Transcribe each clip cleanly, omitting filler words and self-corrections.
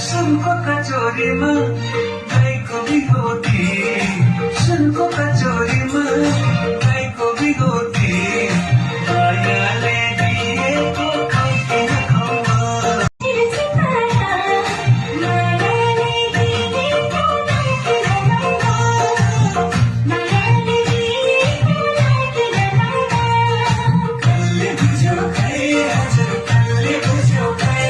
सुनको कचोरीमा गाईको बिगोटी, सुनको कचोरीमा गाईको बिगोटी, मायाले दिएको खाऊ कि नखाऊ कल्ले बुझ्यो खै हजुर कल्ले बुझ्यो खै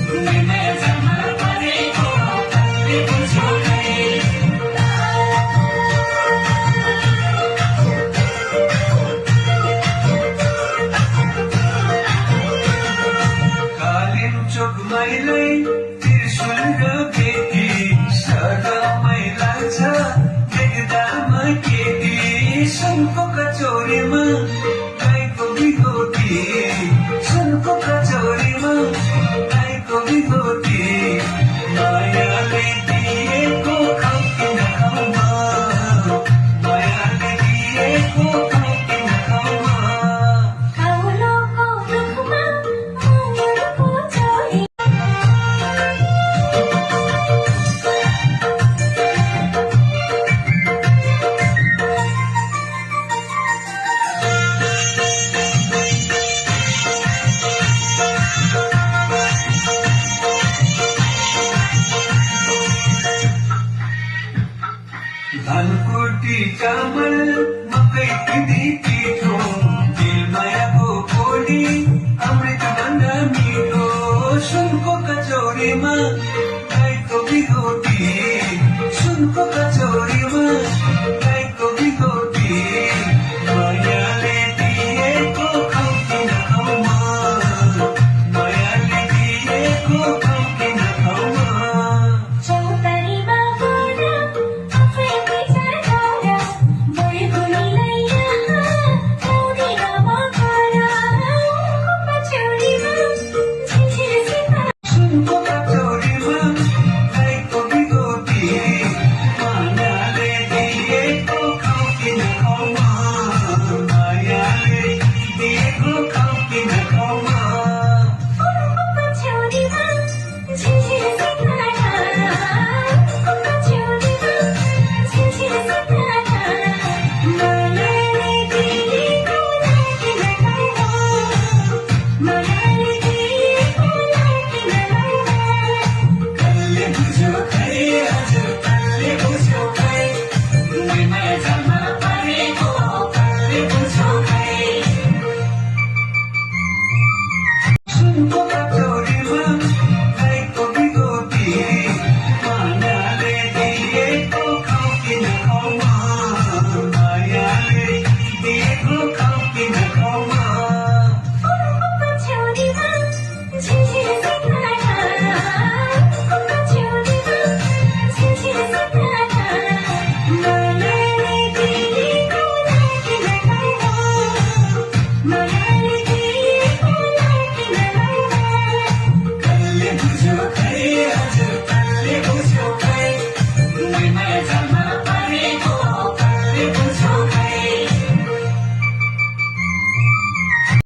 दुनिया जमा परेको कल्ले बुझ्यो खै कालिम्चोक मैलै त्रिशुल र बेटी सदामै लाग्छ देख्दामा केटी सुनको कचोरीमा गाईको बिगोटी, सुनको कचोरीमा गाईको बिगोटी, मायाले दिएको खाऊ कि नखाऊ मायाले दिएको खाऊ कि नखाऊ काउलोको दुखमा मनको छोरी धनकुटी चामल मकै पिँधी पिठो दिलमायाको कोली अमृत भन्दा मिठो सुनको कचौरीमा गाईको बिगोटी, सुनको कचौरीमा